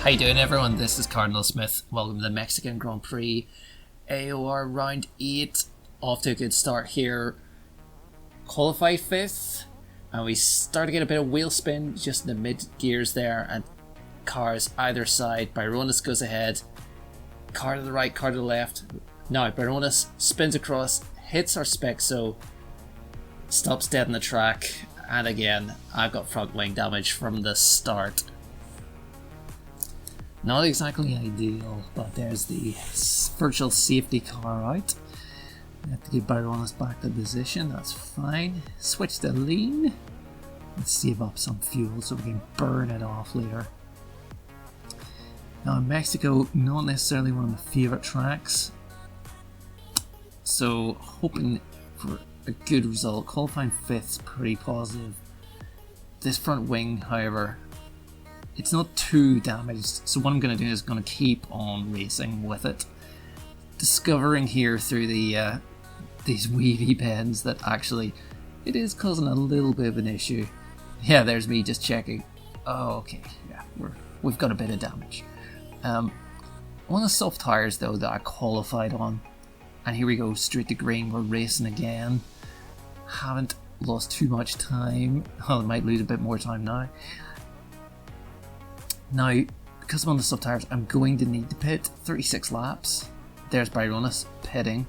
How you doing, everyone? This is Cardinal Smith. Welcome to the Mexican Grand Prix AOR round 8. Off to a good start here. Qualified 5th, and we start to get a bit of wheel spin just in the mid gears there, and cars either side. Byronis goes ahead, car to the right, car to the left. Now Byronis spins across, hits our Spexo, stops dead in the track, and again I've got front wing damage from the start. Not exactly ideal, but there's the virtual safety car out. We have to get Byronis back to position, that's fine. Switch to lean. Let's save up some fuel so we can burn it off later. Now in Mexico, not necessarily one of my favourite tracks. So hoping for a good result. Qualifying 5th, pretty positive. This front wing, however, it's not too damaged, so what I'm going to do is going to keep on racing with it. Discovering here through the these weavy bends that actually it is causing a little bit of an issue. Yeah, there's me just checking. Oh, okay, yeah, we've got a bit of damage. One of the soft tires though that I qualified on, and here we go, straight to green. We're racing again. Haven't lost too much time. Oh, I might lose a bit more time now. Now, because I'm on the soft tires, I'm going to need to pit 36 laps. There's Byronis pitting.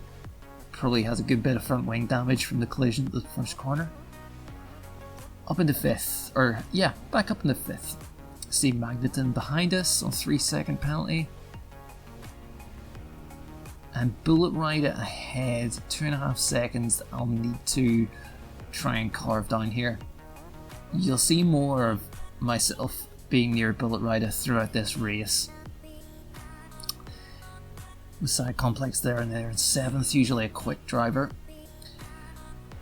Probably has a good bit of front wing damage from the collision at the first corner. Up into 5th, or yeah, back up into 5th. See Magneton behind us on 3-second penalty. And Bullet Rider ahead, 2.5 seconds. I'll need to try and carve down here. You'll see more of myself being near Bullet Rider throughout this race. The side complex there and there in 7th, usually a quick driver.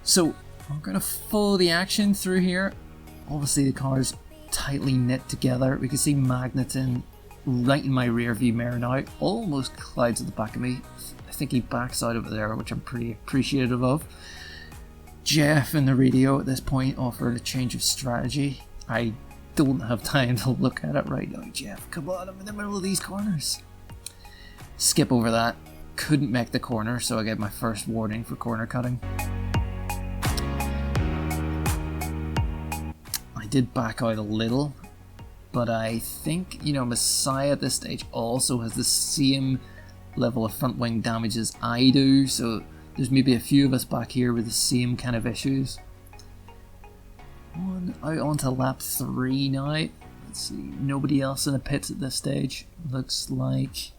So we're going to follow the action through here. Obviously the cars tightly knit together. We can see Magneton right in my rear view mirror now, almost clouds at the back of me. I think he backs out over there, which I'm pretty appreciative of. Jeff in the radio at this point offered a change of strategy. I don't have time to look at it right now. Jeff, come on, I'm in the middle of these corners. Skip over that. Couldn't make the corner, so I get my first warning for corner cutting. I did back out a little, but I think, you know, Messiah at this stage also has the same level of front wing damage as I do, so there's maybe a few of us back here with the same kind of issues. Out onto lap 3 now. Let's see, nobody else in the pits at this stage. Looks like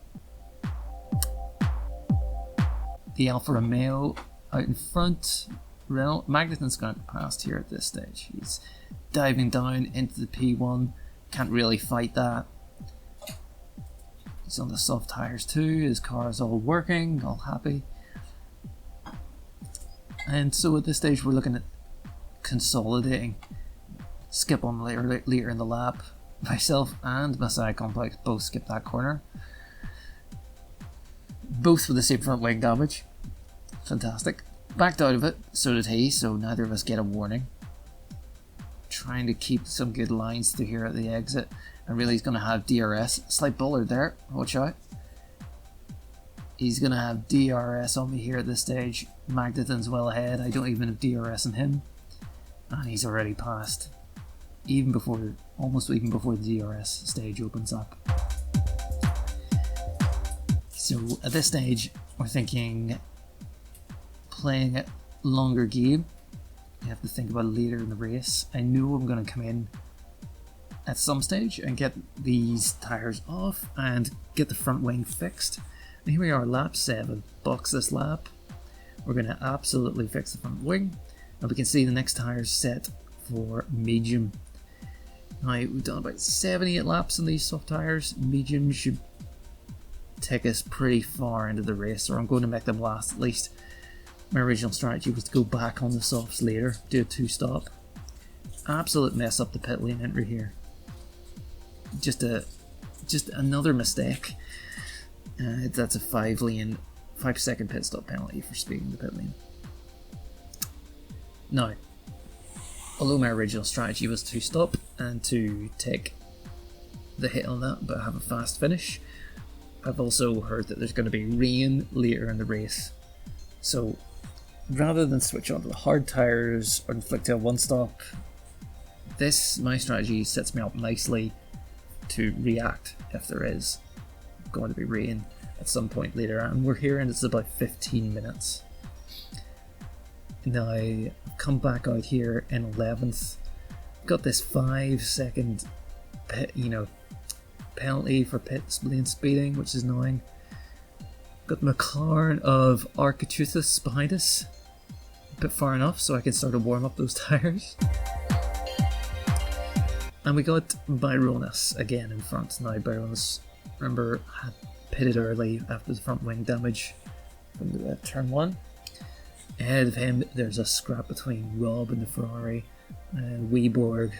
the Alfa Romeo out in front. Magneton's going to pass here at this stage. He's diving down into the P1. Can't really fight that. He's on the soft tires too. His car is all working, all happy. And so at this stage we're looking at consolidating. Skip on later in the lap. Myself and Messiah Complex both skip that corner. Both with the same front wing damage. Fantastic. Backed out of it, so did he, so neither of us get a warning. Trying to keep some good lines through here at the exit. And really he's going to have DRS. Slight bollard there, watch out. He's going to have DRS on me here at this stage. Magneton's well ahead, I don't even have DRS on him. And he's already passed. Almost even before the DRS stage opens up. So at this stage, we're thinking playing a longer game. You have to think about it later in the race. I know I'm going to come in at some stage and get these tires off and get the front wing fixed. And here we are, lap 7. Box this lap. We're going to absolutely fix the front wing. And we can see the next tire's set for medium. Now, we've done about 78 laps on these soft tires. Medium should take us pretty far into the race, or I'm going to make them last at least. My original strategy was to go back on the softs later, do a 2-stop. Absolute mess up the pit lane entry here. Just another mistake. That's a 5-second pit stop penalty for speeding the pit lane. Now, although my original strategy was to stop and to take the hit on that, but have a fast finish. I've also heard that there's going to be rain later in the race, so rather than switch on to the hard tyres or inflict a one stop, my strategy sets me up nicely to react if there is going to be rain at some point later, and we're hearing it's about 15 minutes. Now I've come back out here in 11th, got this 5-second penalty for pit lane speeding, which is annoying. Got the McLaren of Arcatuthus behind us, a bit far enough so I can start to warm up those tyres. And we got Byronus again in front. Now Byronus, remember, had pitted early after the front wing damage from the turn 1. Ahead of him there's a scrap between Rob and the Ferrari and Weeborg.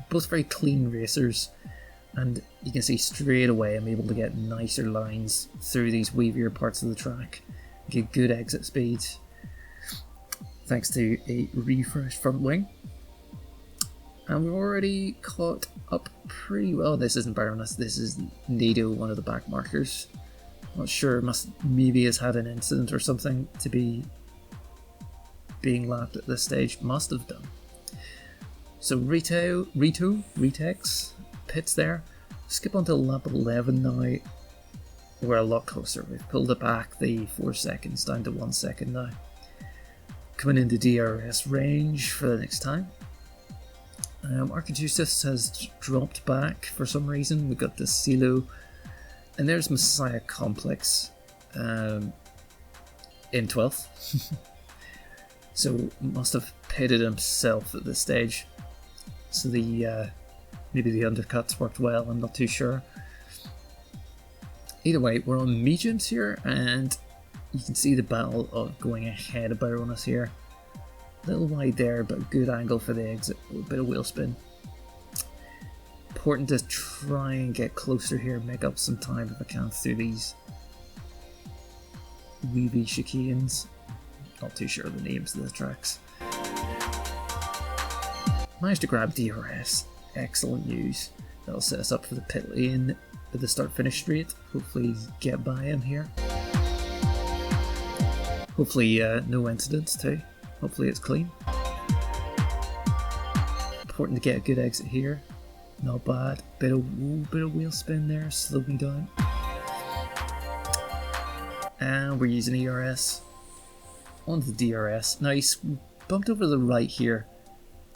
Both very clean racers, and you can see straight away I'm able to get nicer lines through these weavier parts of the track, get good exit speed thanks to a refreshed front wing. And we're already caught up pretty well. This isn't Byronus, this is Nado, one of the back markers. Not sure, maybe has had an incident or something to be being lapped at this stage. Must have done. So Retex pits there. Skip on to lap 11 now. We're a lot closer. We've pulled it back the 4 seconds down to 1 second now. Coming into DRS range for the next time. Arcatuthus has dropped back for some reason. We've got the Silo, and there's Messiah Complex in 12th. So must have pitted himself at this stage. So maybe the undercuts worked well, I'm not too sure. Either way, we're on mediums here, and you can see the battle of going ahead of Byronus here. A little wide there, but good angle for the exit, a bit of wheel spin. Important to try and get closer here, make up some time if I can through these weavy chicanes. Not too sure of the names of the tracks. Managed to grab DRS, excellent news. That'll set us up for the pit lane with the start finish straight. Hopefully get by him here. Hopefully no incidents too. Hopefully it's clean. Important to get a good exit here. Not bad. Bit of wheel spin there, slowed me down. And we're using ERS. Onto the DRS. Now he's bumped over to the right here,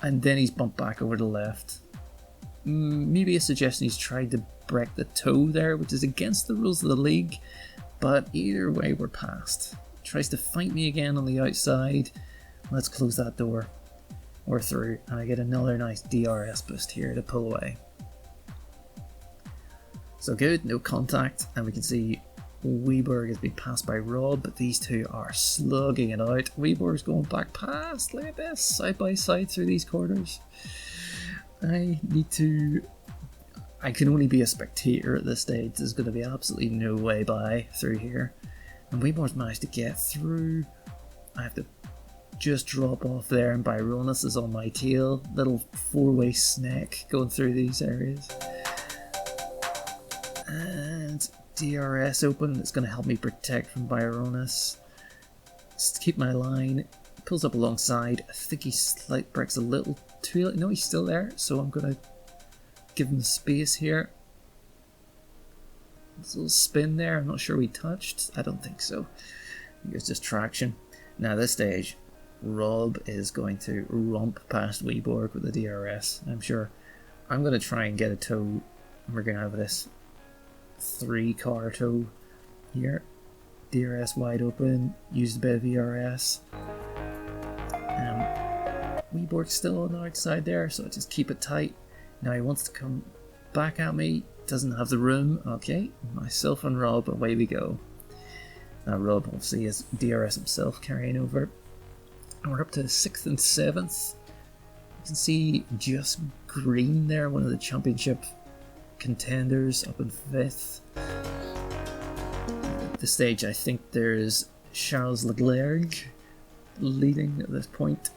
and then he's bumped back over to the left. Maybe a suggestion he's tried to break the toe there, which is against the rules of the league, but either way we're past. Tries to fight me again on the outside. Let's close that door. We're through, and I get another nice DRS boost here to pull away. So good, no contact, and we can see Weeborg has been passed by Rob, but these two are slugging it out. Weeborg's going back past, look at this, side by side through these corners. I can only be a spectator at this stage. There's going to be absolutely no way by through here. And Weeborg's managed to get through. I have to just drop off there, and Byronus is on my tail. Little four-way snake going through these areas. And DRS open, it's going to help me protect from Byronus. Just keep my line. Pulls up alongside. I think he breaks a little too late. No, he's still there, so I'm going to give him the space here. There's a little spin there. I'm not sure we touched. I don't think so. I think it's just traction. Now, this stage, Rob is going to romp past Weeborg with the DRS, I'm sure. I'm going to try and get a tow, and we're going to have this 3-car tow here. DRS wide open, used a bit of ERS. Weeborg's still on the outside there, so I just keep it tight. Now he wants to come back at me, doesn't have the room. Okay, myself and Rob, away we go. Now Rob obviously has DRS himself carrying over. And we're up to 6th and 7th. You can see just green there, one of the championship contenders up in 5th. At this stage I think there's Charles Leclerc leading at this point.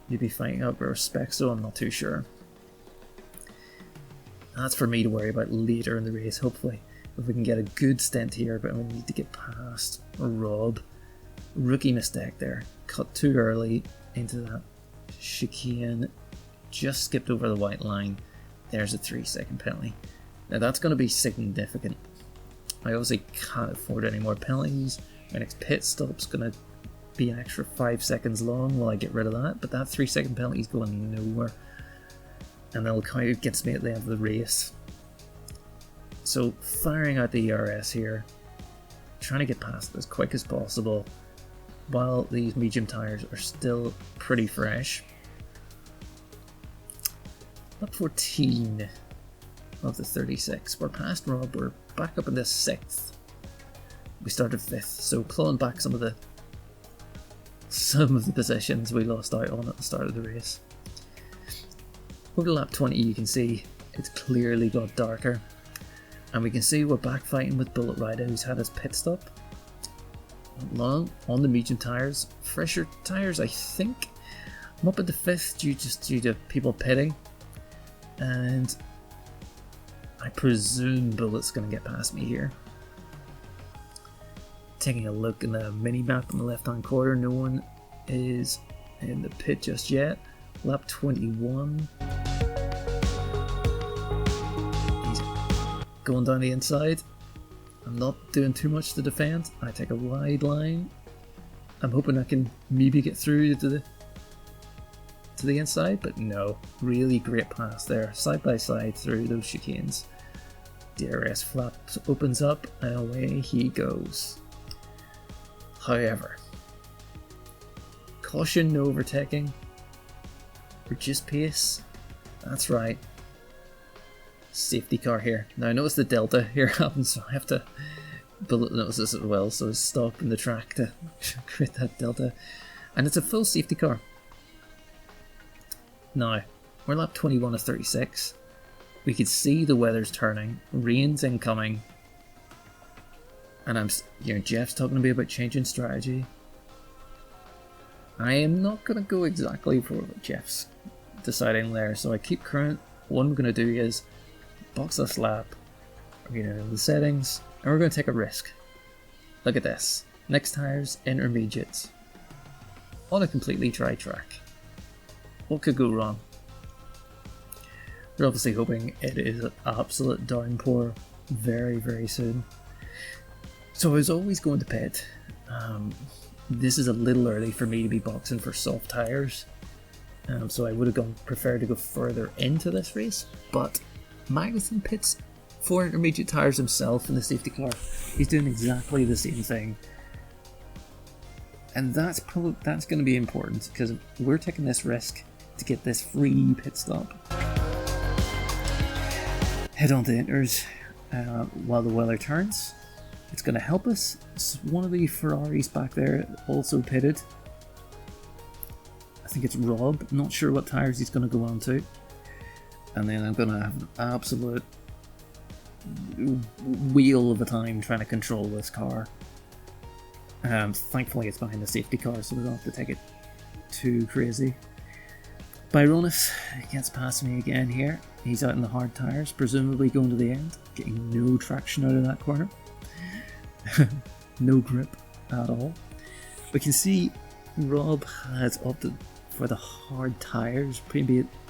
Maybe fighting out for respect, so I'm not too sure. That's for me to worry about later in the race, hopefully. If we can get a good stint here, but we need to get past Rob. Rookie mistake there. Cut too early into that chicane. Just skipped over the white line. There's a 3-second penalty. Now that's going to be significant. I obviously can't afford any more penalties. My next pit stop's going to be an extra 5 seconds long while I get rid of that, but that 3-second penalty is going nowhere. And that'll count against me at the end of the race. So firing out the ERS here, trying to get past it as quick as possible while these medium tyres are still pretty fresh. Lap 14 of the 36. We're past Rob, we're back up in the 6th. We started 5th, so clawing back some of the positions we lost out on at the start of the race. Over lap 20 you can see it's clearly got darker, and we can see we're back fighting with Bullet Rider, who's had his pit stop. Long on the medium tyres, fresher tyres I think. I'm up at the 5th due to people pitting, and I presume Bullet's going to get past me here. Taking a look in the mini map in the left hand corner, no one is in the pit just yet. Lap 21. He's going down the inside. I'm not doing too much to defend. I take a wide line. I'm hoping I can maybe get through to the inside, but no. Really great pass there, side by side through those chicanes. DRS flap opens up and away he goes. However, caution, no overtaking. Reduce pace. That's right. Safety car here. Now notice the delta here happens, so I have to notice this as well, so stop in the track to create that delta. And it's a full safety car. Now, we're lap 21 of 36. We can see the weather's turning, rain's incoming, and Jeff's talking to me about changing strategy. I am not going to go exactly for what Jeff's deciding there, so I keep current. What I'm going to do is box this lap, we're going to know the settings, and we're going to take a risk. Look at this. Next tyres, intermediates. On a completely dry track. What could go wrong? We're obviously hoping it is an absolute downpour very, very soon. So I was always going to pit. This is a little early for me to be boxing for soft tyres. So I would have preferred to go further into this race. But Magnussen pits for intermediate tyres himself in the safety car. He's doing exactly the same thing. And that's going to be important because we're taking this risk to get this free pit stop. Head on to inters while the weather turns. It's going to help us. One of the Ferraris back there also pitted. I think it's Rob. Not sure what tyres he's going to go on to. And then I'm going to have an absolute wheel of a time trying to control this car. Thankfully it's behind the safety car, so we don't have to take it too crazy. Byronis gets past me again here. He's out in the hard tyres, presumably going to the end, getting no traction out of that corner. No grip at all. We can see Rob has opted for the hard tyres,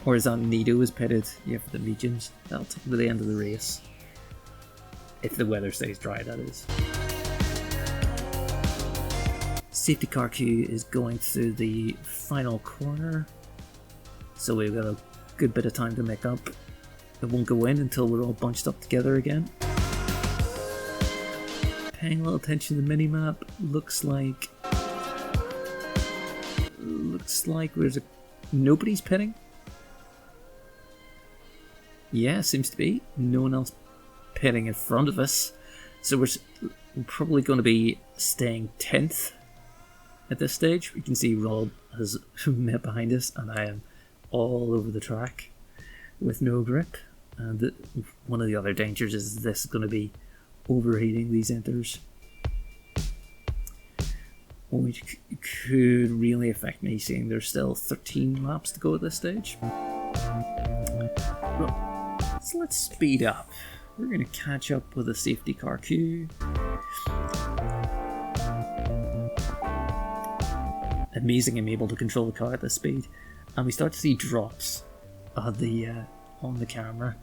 or is that Nido is pitted for the mediums. That'll take him to the end of the race. If the weather stays dry, that is. Safety car queue is going through the final corner, so we've got a good bit of time to make up. It won't go in until we're all bunched up together again. Paying a little attention to the minimap, looks like nobody's pitting. Yeah, seems to be. No one else pitting in front of us. So we're probably going to be staying 10th at this stage. We can see Rob has met behind us, and I am all over the track with no grip. And one of the other dangers is this is going to be overheating these inters, which could really affect me, seeing there's still 13 laps to go at this stage. So let's speed up. We're going to catch up with a safety car queue. Amazing I'm able to control the car at this speed. And we start to see drops on the camera.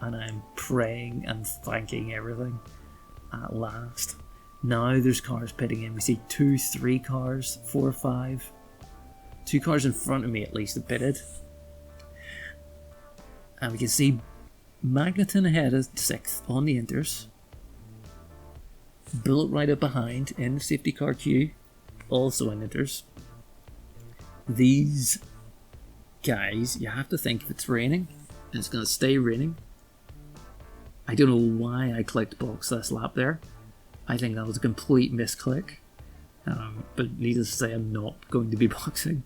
And I'm praying and thanking everything at last. Now there's cars pitting in. We see 2, 3 cars, 4, 5. 2 cars in front of me at least have pitted. And we can see Magneton ahead of 6th on the inters. Bullet right up behind in the safety car queue, also in inters. These guys, you have to think if it's raining, and it's going to stay raining. I don't know why I clicked box this lap there. I think that was a complete misclick. But needless to say, I'm not going to be boxing.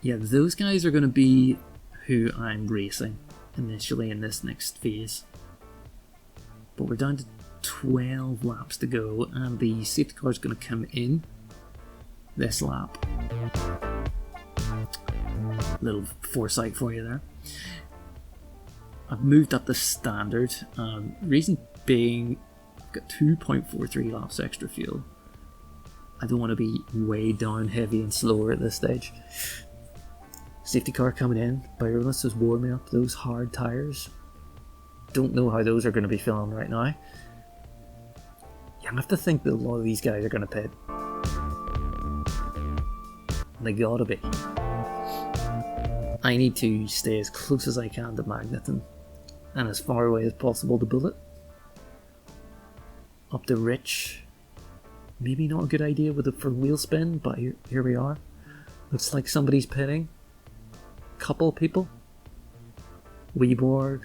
Yeah, those guys are going to be who I'm racing initially in this next phase. But we're down to 12 laps to go, and the safety car is going to come in this lap. Little foresight for you there. I've moved up the standard. Reason being, I've got 2.43 laps extra fuel. I don't want to be way down heavy and slower at this stage. Safety car coming in. Byronus is warming up those hard tyres. Don't know how those are going to be feeling right now. You have to think that a lot of these guys are going to pit. They gotta be. I need to stay as close as I can to Magneton and as far away as possible to Bullet. Up to Rich. Maybe not a good idea with the front wheel spin, but here we are. Looks like somebody's pitting. Couple people. Weeborg.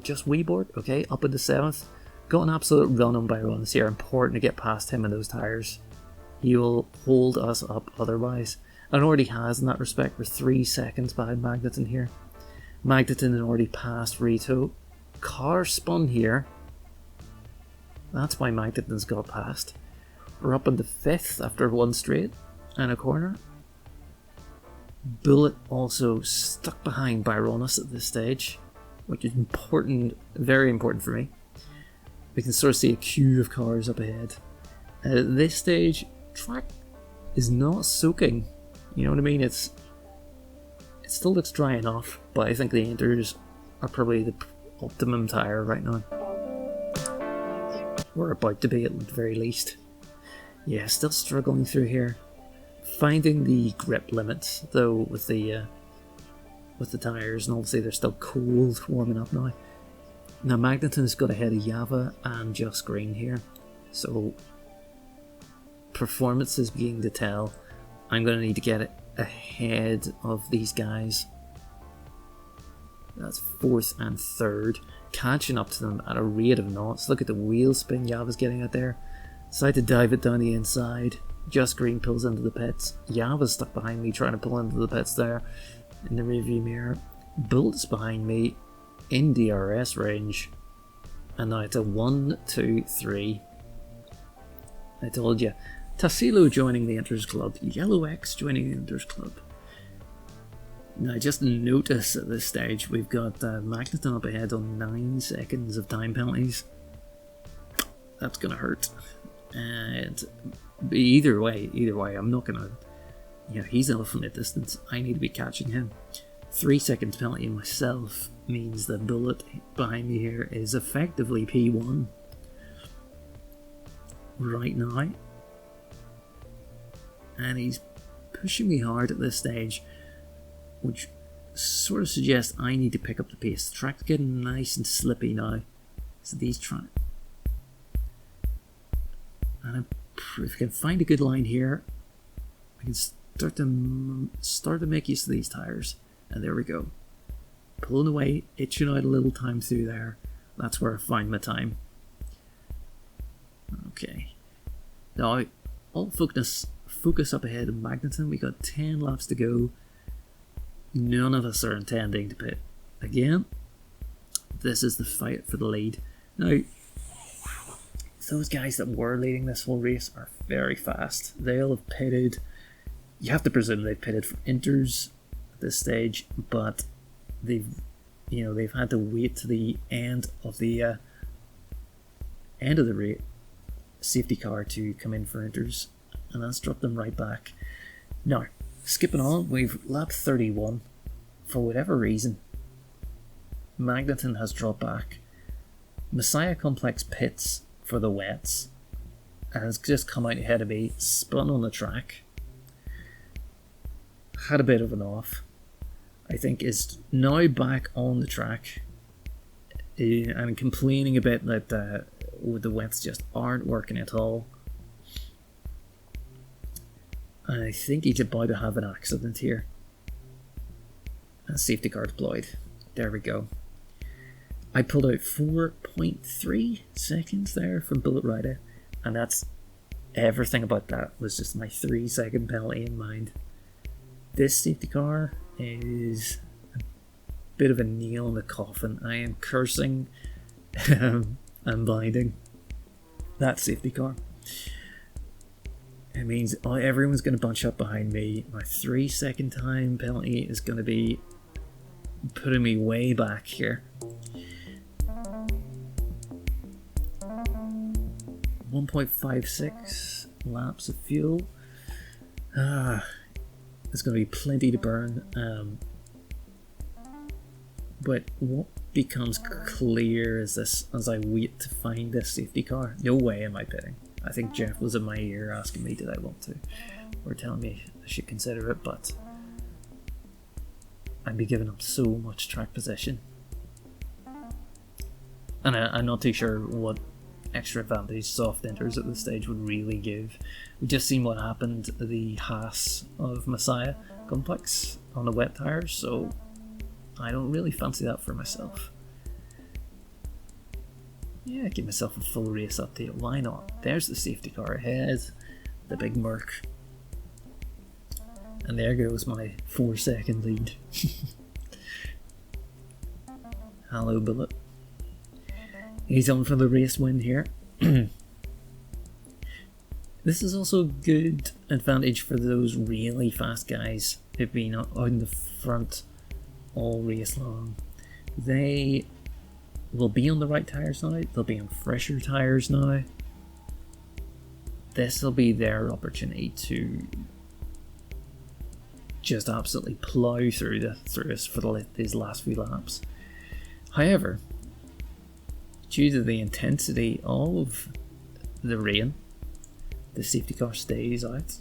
Just Weeborg. Okay, up into 7th. Got an absolute run on Byronus here. Important to get past him in those tyres. He will hold us up otherwise. And already has in that respect. We're 3 seconds behind Magneton here. Magneton had already passed Rito. Car spun here. That's why Magneton's got past. We're up into 5th after 1 straight and a corner. Bullet also stuck behind Byronus at this stage, which is important, very important for me. We can sort of see a queue of cars up ahead. At this stage, track is not soaking. You know what I mean? It still looks dry enough, but I think the inters are probably the optimum tyre right now. We're about to be at the very least. Yeah, still struggling through here. Finding the grip limits though with the tyres, and obviously they're still cold, warming up now. Now Magneton's got ahead of Java and Just Green here, so performance is beginning to tell. I'm going to need to get it ahead of these guys. That's 4th and 3rd, catching up to them at a rate of knots. Look at the wheel spin Java's getting out there. Decide to dive it down the inside. Just Green pulls into the pits. Java's stuck behind me trying to pull into the pits there in the rearview mirror. Bullet's behind me in DRS range. And now it's a 1, 2, 3. I told you. Tassilo joining the Inters Club. Yellow X joining the Inters Club. Now just notice at this stage we've got Magneton up ahead on 9 seconds of time penalties. That's going to hurt. And either way, I'm not going to... You know, he's off at distance. I need to be catching him. 3 seconds penalty myself means the Bullet behind me here is effectively P1 right now. And he's pushing me hard at this stage, which sort of suggests I need to pick up the pace. The track's getting nice and slippy now. So these and if I can find a good line here, I can start to make use of these tyres. And there we go. Pulling away, itching out a little time through there. That's where I find my time. Okay. Now, all focus up ahead of Magneton. We got 10 laps to go. None of us are intending to pit again. This is the fight for the lead. Now, those guys that were leading this whole race are very fast. They'll have pitted You have to presume they've pitted for inters at this stage, but they've had to wait to the end of the safety car to come in for inters, and that's dropped them right back. Now, skipping on, we've lap 31. For whatever reason, Magneton has dropped back. Messiah Complex pits for the wets and has just come out ahead of me, spun on the track, had a bit of an off. I think is now back on the track and complaining a bit that the wets just aren't working at all. And I think he's about to have an accident here. And safety car deployed. There we go. I pulled out 4.3 seconds there from Bullet Rider, and that's everything about that was just my 3-second penalty in mind. This safety car is a bit of a nail in the coffin. I am cursing and blinding that safety car. It means everyone's going to bunch up behind me. My 3-second time penalty is going to be putting me way back here. 1.56 laps of fuel. There's going to be plenty to burn. But what becomes clear is this as I wait to find this safety car. No way am I pitting. I think Jeff was in my ear asking me did I want to, or telling me I should consider it, but I'd be giving up so much track position. And I'm not too sure what extra advantage soft inters at this stage would really give. We've just seen what happened to the Haas of Messiah Complex on the wet tyres, so I don't really fancy that for myself. Yeah, give myself a full race update, why not? There's the safety car ahead, the big Merc. And there goes my 4-second lead. Hello, Bullet. He's on for the race win here. This is also a good advantage for those really fast guys who've been out in the front all race long. They will be on the right tyres now, they'll be on fresher tyres now. This will be their opportunity to just absolutely plough through this for these last few laps. However, due to the intensity of the rain, the safety car stays out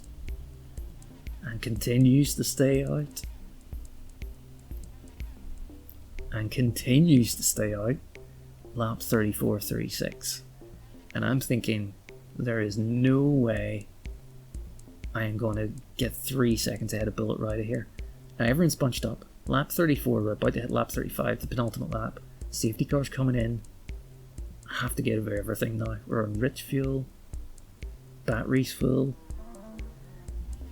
and continues to stay out and continues to stay out lap 34-36, and I'm thinking there is no way I am going to get 3 seconds ahead of Bullet Rider here. Now everyone's bunched up. Lap 34, we're about to hit lap 35, the penultimate lap. Safety car's coming in. I have to get over everything now. We're on rich fuel. Battery's full.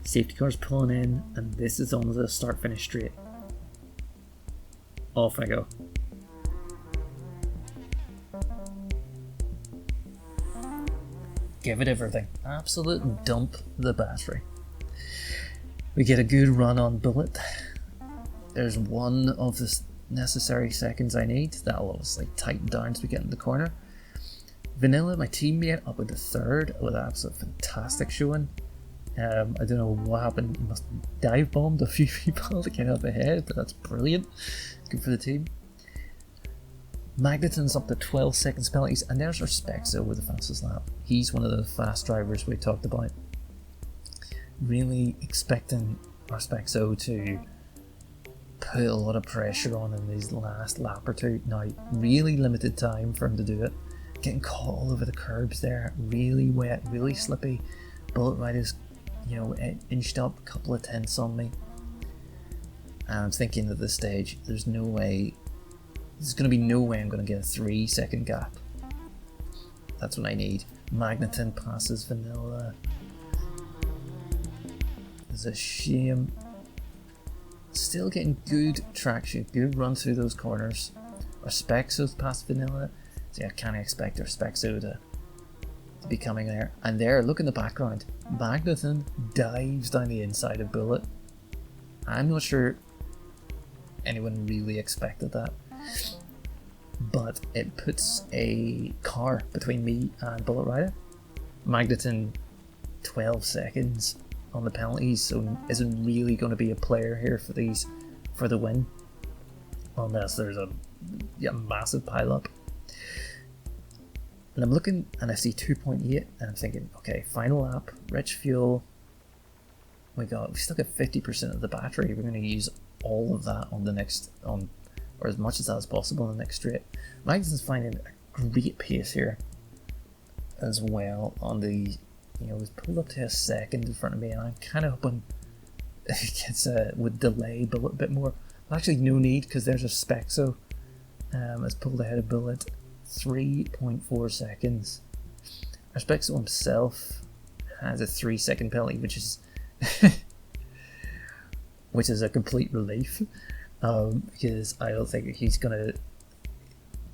Safety car's pulling in, and this is on the start-finish straight. Off I go. Give it everything. Absolute dump the battery. We get a good run on Bullet. There's one of the necessary seconds I need. That'll obviously tighten down as we get in the corner. Vanilla, my teammate, up into third with an absolute fantastic showing. I don't know what happened. He must have dive bombed a few people to get up ahead, but that's brilliant. Good for the team. Magneton's up to 12 seconds penalties, and there's our Spexo with the fastest lap. He's one of the fast drivers we talked about. Really expecting our Spexo to put a lot of pressure on in these last lap or two. Now, really limited time for him to do it. Getting caught all over the curbs there. Really wet, really slippy. Bullet Rider's, inched up a couple of tenths on me. And I'm thinking at this stage, there's going to be no way I'm going to get a 3-second gap. That's what I need. Magneton passes Vanilla. It's a shame. Still getting good traction, good run through those corners. Our Spexo's past Vanilla. So I can't expect our Spexo to to be coming there. And there, look in the background. Magneton dives down the inside of Bullet. I'm not sure anyone really expected that. But it puts a car between me and Bullet Rider. Magneton 12 seconds on the penalties, so isn't really going to be a player here for the win. Unless there's a massive pile up. And I'm looking and I see 2.8 and I'm thinking, okay, final lap, rich fuel. We still got 50% of the battery. We're going to use all of that on the next, or as much as that as possible on the next straight. Magnusson's finding a great pace here as well on the, was pulled up to a second in front of me, and I'm kind of hoping it gets would delay Bullet a bit more. Well, actually, no need, because there's a Spexo has pulled ahead of Bullet 3.4 seconds. Our Spexo himself has a 3-second penalty, which is which is a complete relief, because I don't think he's gonna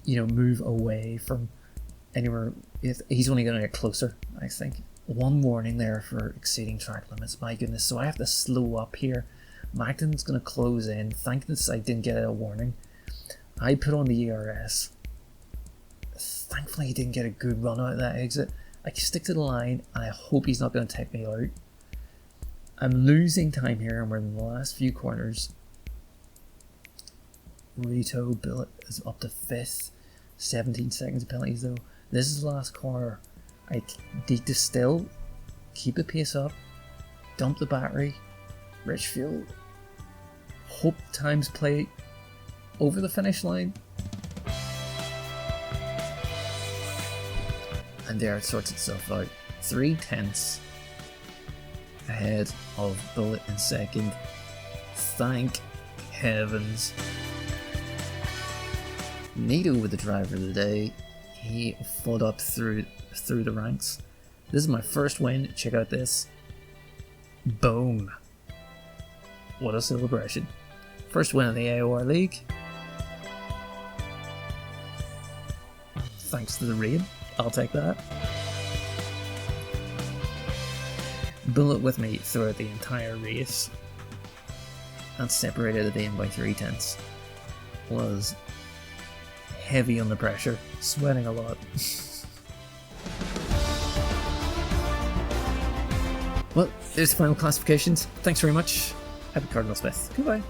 move away from anywhere. He's only gonna get closer, I think. One warning there for exceeding track limits, my goodness. So I have to slow up here. Magden's gonna close in. Thank goodness I didn't get a warning. I put on the ERS. Thankfully he didn't get a good run out of that exit. I can stick to the line and I hope he's not going to take me out. I'm losing time here and we're in the last few corners. Rito Bullet is up to 5th. 17 seconds of penalties though. This is the last corner. I need to still keep the pace up, dump the battery, rich fuel, hope times play over the finish line. And there it sorts itself out. 3/10 ahead of Bullet in second. Thank heavens. Nito with the driver of the day. He fought up through the ranks. This is my first win. Check out this. Boom. What a celebration. First win of the AOR League. Thanks to the rain. I'll take that. Bullet with me throughout the entire race and separated at the end by 3/10. Was heavy on the pressure, sweating a lot. Well, there's the final classifications. Thanks very much. Happy Cardinal Smith. Goodbye.